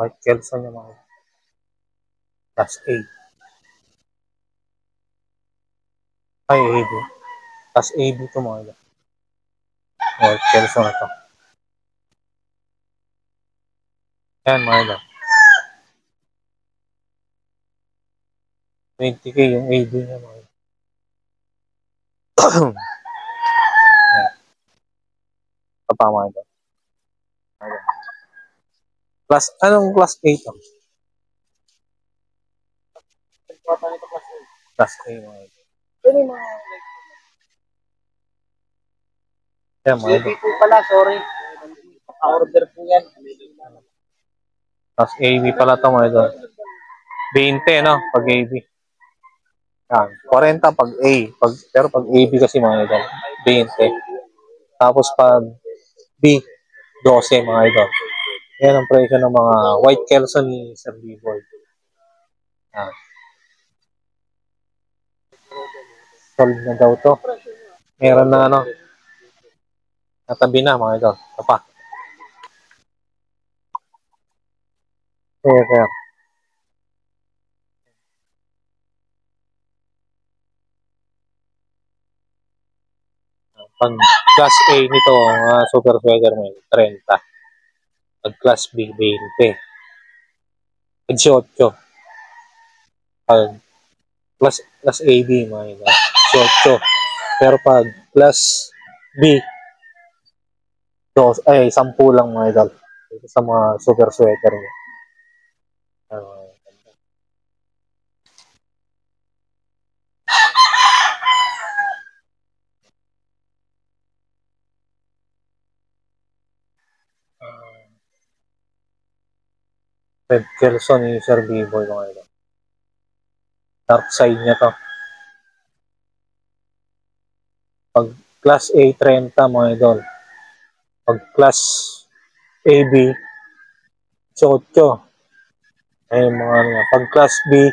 White Kelso niya mga class A. Ay, AB. Class AB ito mga idol. White Kelso na to. Ayan mga idol. 20k yung AB niya mga idol. Ito pa mga idol. Anong class A to? Class A mga idol. Ayan mga idol. po pala, sorry. Order po yan. Class AB pala ito mga idol. 20 no? Pag AB. Yan. 40 pag A. Pero pag AB kasi mga idol. 20. Tapos pag B, 12 mga idol. Yan ang presyo ng mga White Kelso ni Sir B-Boy. Yan. Solve na daw to. Meron na ano. Natabi na mga idol. Ito pa. Kaya. Pag class A nito, super sweater mo 30. Pag class B, 20. 18. Pag class AB, mga ito, 18. Pero pag class B, 10 lang mga idol. Ito sa mga super sweater mo. Red Kelso ni Sir B-Boy mga idol. Dark side niya to. Pag class A, 30 mga idol. Pag class AB, 18. Ay mga ano nga. Pag class B,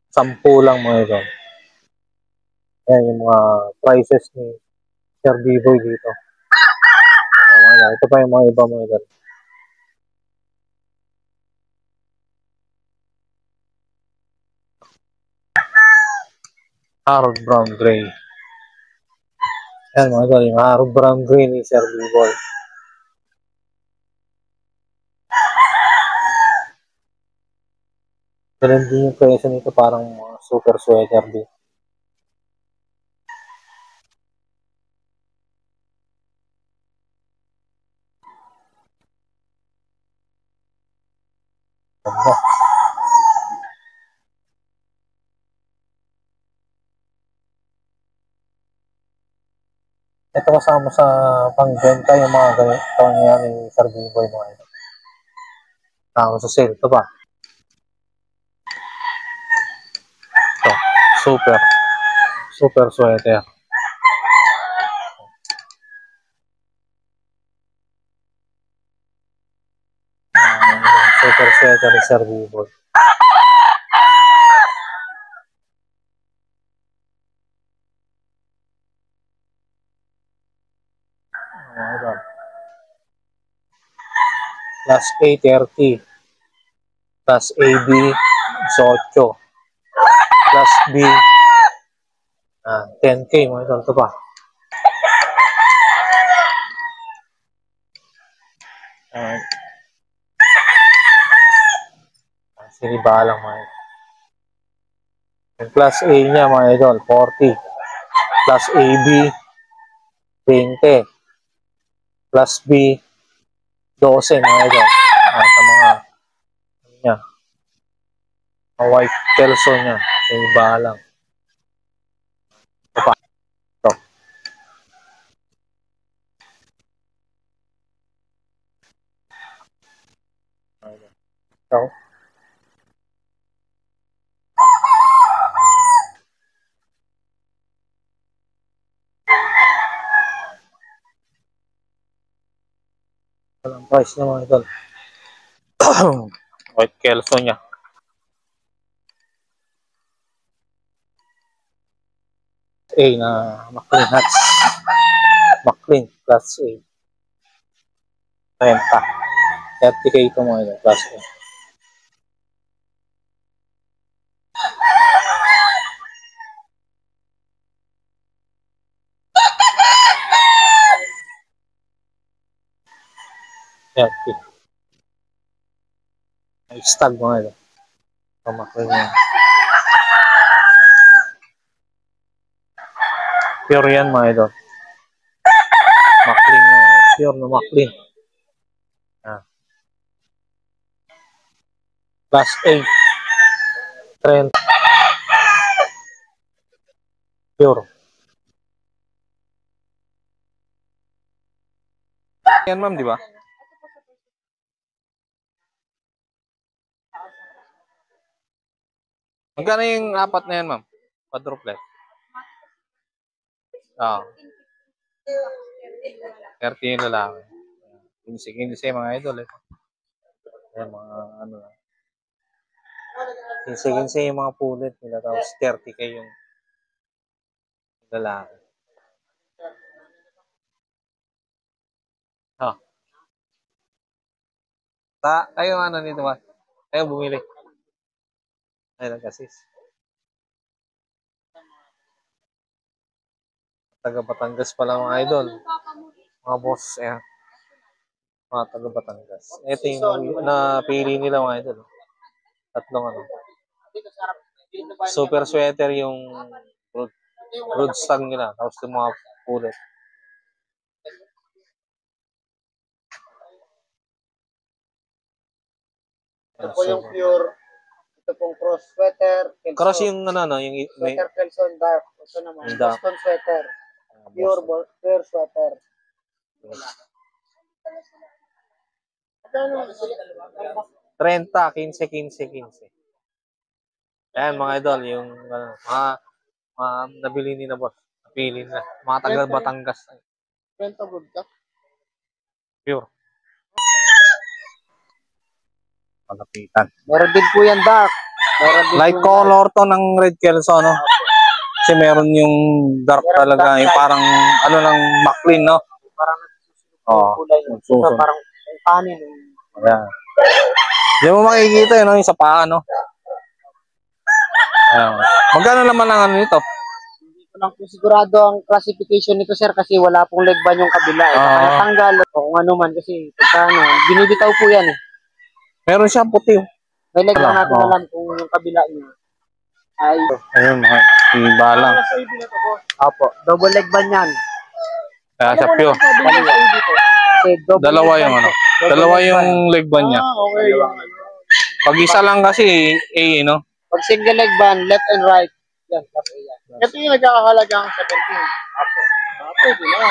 10 lang mga idol. Ayan yung mga prices ni Sir B-Boy dito. Ito pa yung mga iba mga idol. Harold Brown Gray. Ayan mga idol, yung Harold Brown Gray ni Sir B-Boy. Ganun din yung presyo nito, parang mga super sweater din. Ganda. Ito kasama sa pangbenta yung mga ganito niya ni Sir B-Boy mga idol. Kasama sa sale. Ito pa. Ito. Super sweater. Super sweater ni Sir B-Boy. Class A, 30. Class AB, 18. Class B, 10K mga idol. Ito pa. Sinibalang mga idol. Yung class A niya mga idol, 40. Class AB, 20. Class B, 12 mga idol. Sa mga niya. Mga White Kelso niya. Sinibalang. Ito pa. Ito. Ito. Walang price niya mga idol. White Kelso niya. A na McLean hats. McLean class A. 30. 30K ito mga idol. Class A. Yan. Ay, stag mga ito. Pamakling yan. Pure yan mga ito. Makling yan. Pure na makling. Yan. Class A. Trend. Pure. Yan ma'am, di ba? Magkano yung apat na yan ma'am? Quadruplet. Ah. 30 yung lalaki. 15 mga idol eh. Ayan, mga ano. 15 yung mga pulit nila. Tapos 30K yung lalaki. Ah. Kayo ano nito ba? Kayo bumili. Ay, nag-assist. Taga Batangas pala mga idol. Mga boss, ayan. Mga taga Batangas. Ito yung napili nila mga idol. Tatlong ano. Super sweater yung road stag nila. Tapos yung mga pulit. Ito po yung pure. Ito pong cross sweater. Kelso. Cross yung ano, yung may Sweater Kelson dark. Ito naman, dark. Boston sweater. Pure sweater. 30, 15. Ayan mga idol, yung mga nabili ni na boss. Napili nila. Mga taga Batangas. Kwento good ka? Pure. Palapitan. Meron din po yan dark. Light color to ng Red Kelso, no? Kasi meron yung dark talaga, yung parang ano lang McLean, no? Parang kulay nagsusunod. Parang kanin. Ayan. Hindi mo makikita yun, no? Yung sa paa, no? Ayan. Magkano naman ang ano nito? Hindi ko lang po sigurado ang classification nito, sir, kasi wala pong leg band yung kabila. Baka natanggal o kung ano man, kasi pagka ano, binibitaw po yan eh. Meron siyang puti. May leg lang natin alam kung yung kabila niya ay... Ayun, mga iba lang. Opo, double leg band yan. Kaya siya pure. Dalawa yung ano. Dalawa yung leg band niya. Okay. Pag isa lang kasi, A, no? Pag single leg band, left and right. Yan, that's A yan. Ito yung nagkakahalagang 17. Opo. Pwede na.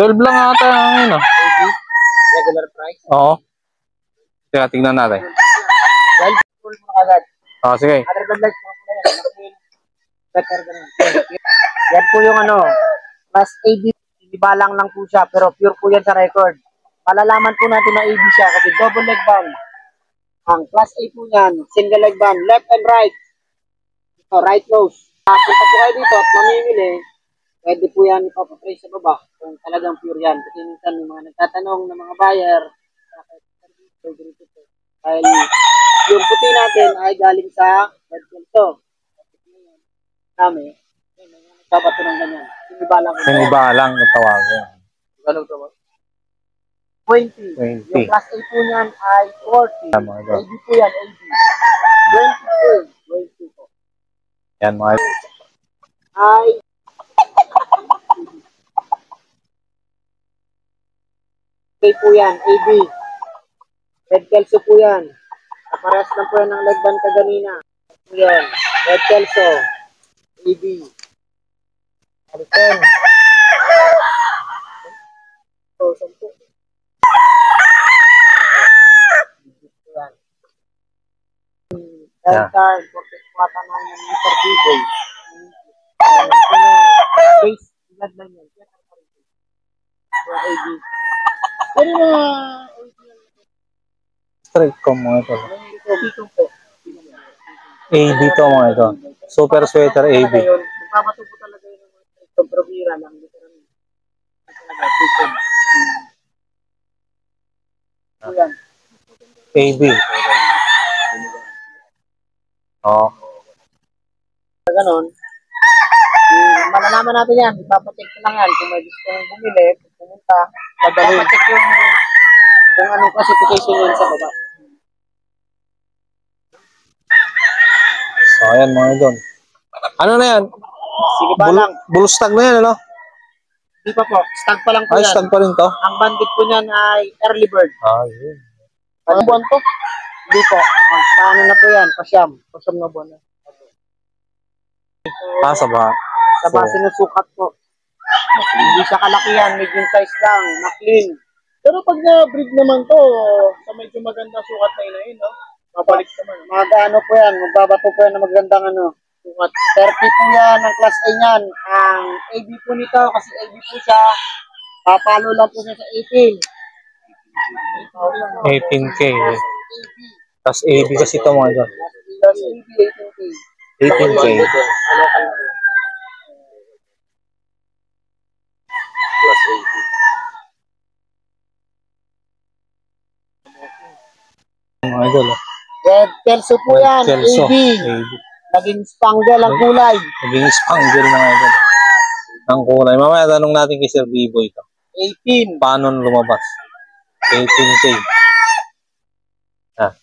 12 lang ata ngayon, no? Regular price? Oo. Teka, tignan natin. 12 full mo agad. Sige. Other than like, better than yan po yung ano, plus AB, ibalang lang po siya, pero pure po yan sa record. Palalaman po natin na AB siya kasi double leg band. Ang class A po yan, single leg band, left and right. Ito, right nose. Punta po kayo dito at mamimili, pwede po yan ipapapraise sa baba kung talagang pure yan. Kasi minsan yung mga nagtatanong ng mga buyer, dahil yung puti natin ay galing sa Red Kelso. Kami, nagbabato ng ganyan. Yung iba lang yung tawagin. Anong tawag? 20. Yung class A po niyan ay 40. AB po yan, AB. 20 po. Yan mga Ay AB po yan, AB. Red Kelso po yan. Kapares lang po yan ng leg band kaganina. Po yan. Red Kelso. AB. Alten. So, 10. Yan. Time, porket kuwata na ng Mr. Bigoy. Base, ilad lang yan. So, AB. Pero straight ko mga ito. dito po. AB to mga ito. Super sweater AB. Magbabato po talaga yun ng mga provira lang. Dito rin. Yan. AB. Oh. Ganon. Malalaman natin yan. Ipapacheck ko lang yan. Kung may gusto kong bumili, pumunta. Ipapacheck yung kung anong classification yun sa baba. So, ayan mga idol. Ano na yan? Sige ba lang? Bulustag na yan, ano? Di pa po. Stag pa lang po Ay, yan. stag pa rin to? Ang bandit po niyan ay early bird. Ah, yun. Ano buwan to? Di po. Paano na po yan? Pasyam. Pasyam na buwan na. Ah, sa baha. Sa base ng sukat po. Hindi siya kalakihan. Medium size lang. Maklin. Pero pag na-breed naman to, sa medyo maganda sukat na inahin, no? Mabalik naman. Mag-ano po yan. Magbabato po yan na magandang ano. Sukat. 30 po yan. Ang class A niyan. Ang AB po nito. Kasi AB po siya. Papalo lang po siya sa 18. 18K. Tapos AB kasi ito mga idol. Plus AB 18K. 18K. Mga idol. Red Kelso po yan. Kelso. AB. AB. Naging spangle ang kulay. Naging spangle mga idol. Ang kulay. Mamaya tanong natin kay Sir Bibo ito. 18. Paano lumabas? 18K. Ah.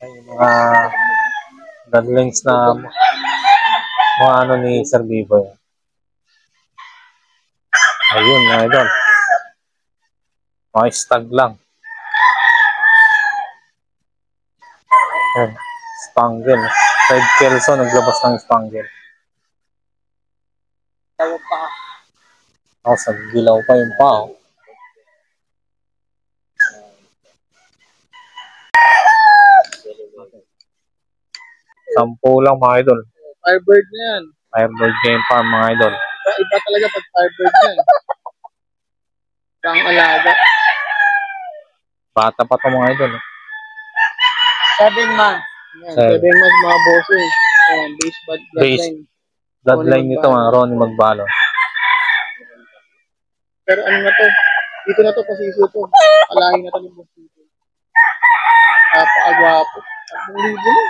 Ay, mga bloodlines na mga ano ni Sir Bibo. Ayun mga idol. Mga stag lang. Ayan. Spangle. Red Kelso naglabas ng spangle. Tawag pa. Ako sa gilaw pa yung pao. Sampu lang mga idol. Firebird na yan. Firebird game farm mga idol. Iba talaga pag firebird na yan. Pang alaga. Bata pa to mga idol. 7 months. Yan, Seven. 7 months mga bosses. Ayan, base bloodline. Bloodline nito mga Ronnie Magbalo. Pero ano na to? Dito na to, pasiso to. Alahin na to ng boss dito. Napakagwapo. 3,000 na.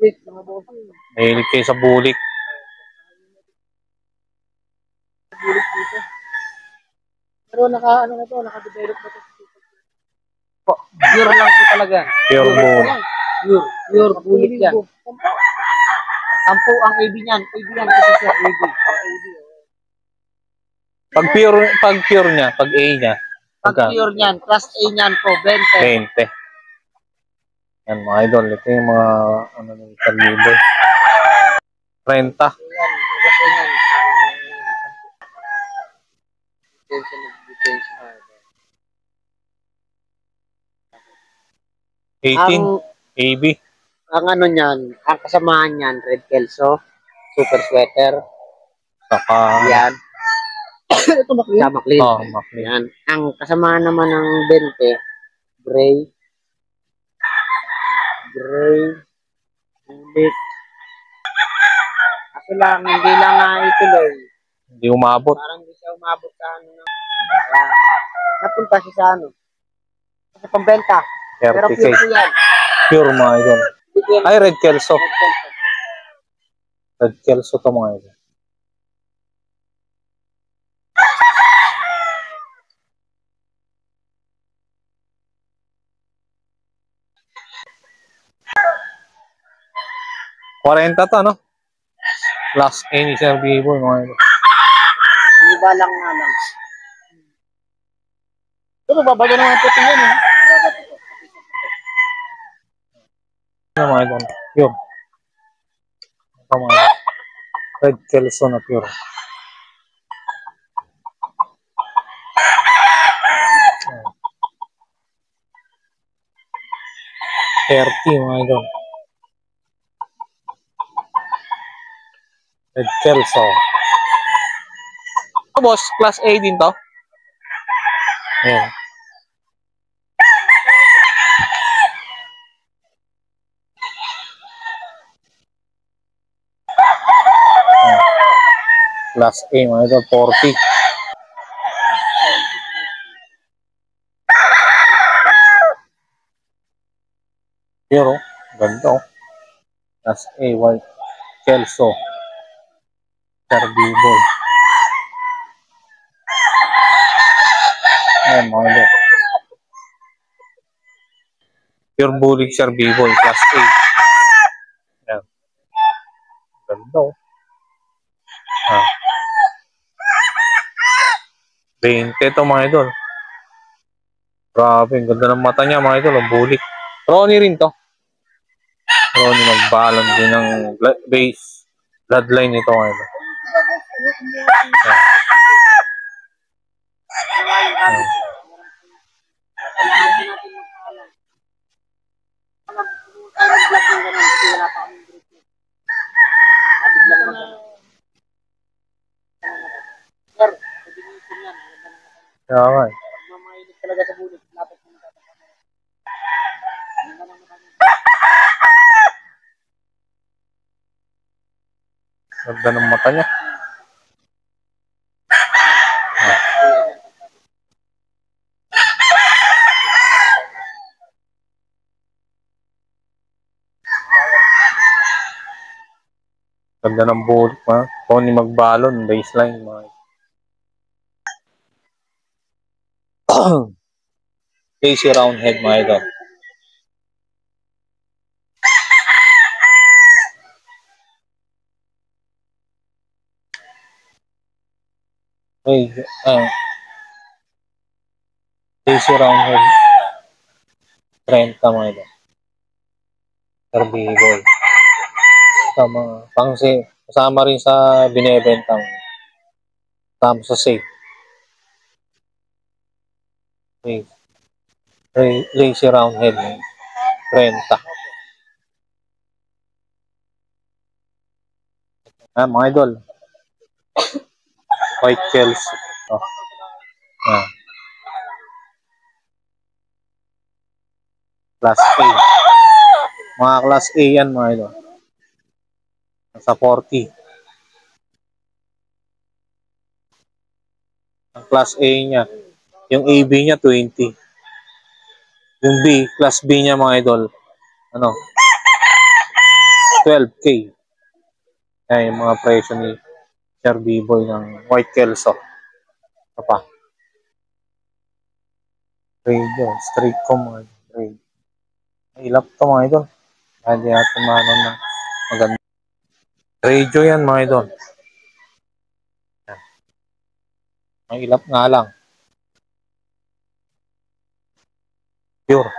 Ulit, mga bosses. Mahilig kayo sa bulik. Bulit dito. Pero ano na to, naka-develop na to. Pure lang po talaga. Pure bull. Pure bulit yan. 10 ang AB niyan. AB yan kasi siya AB. Pag pure niya, pag A niya, Pag pure niyan, class A niyan po, 20. 20. Yan mga idol. Ito yung mga ano ng Carlibo. 30. Yan, class A niyan. 18. Ang, AB. ang ano niyan, ang kasamahan niyan, Red Kelso, Super Sweater, Saka yan, Ito maklin. sa Maclean. oh, Maclean. Yan. Ang kasamahan naman ng 20, Gray, Bulit. Kasi lang, hindi lang na ituloy. Hindi umabot. Parang hindi siya umabot sa ano. Napunta siya sa ano. Sa pambenta. Pero 30K. pure po yan. Pure mga idol. Hindi po yan. Ay, Red Kelso. Red Kelso. Red Kelso to mga idol. $40 to, no? Last A ni Sir Bibo, mga idol. Iba lang nga lang. Pero babago naman ang puti yan, eh. Ano mga idol? Pure. Ito mga idol. Red Kelso na pure. Ayan. 30 mga idol. Red Kelso. Boss, class A din to? Ayan. Class A mga idol, 40. Pero, ganda oh. Class A, white. Kelso. Cerbivol. Ayan mga idol. Pure Bulig Cerbivol, Class A. Ayan. Ganda oh. 20 ito mga idol. Grabe, ang ganda ng mata niya mga idol. Ang bulik. Ronnie rin to. Ronnie magbalon din ng base bloodline nito mga idol. Ayan. Kaya nga eh. Mamahilig talaga sa bulit. Lapit mo na. Ganda ng mata niya. Ganda ng bulik ha. Tony magbalon, baseline mga Lazy Roundhead mga idol. Hey, Lazy Roundhead 30 mga idol. Herbivore. Kasama rin sa binebentang kasama sa safe. Lazy Roundhead 30. Mga idol. White Kelso. Oh. Class A. Mga Class A yan mga idol. Nasa 40. Ang Class A niya. Yung AB niya 20. Yung B, Class B niya mga idol. 12K. Ayan yung mga presyo ni Sir B-Boy ng White Kelso. Ito pa. Radio, straight com mga idol. Ilap to mga idol. Hindi natin manon ng maganda. Radio yan mga idol. Ang ilap nga lang. Pure.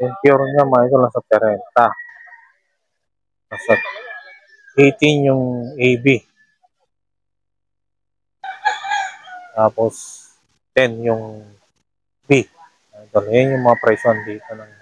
Yung pure niya mga idol nasa 30. Nasa 18 yung AB. Tapos 10 yung B. Idol, yan yung mga presyo dito ng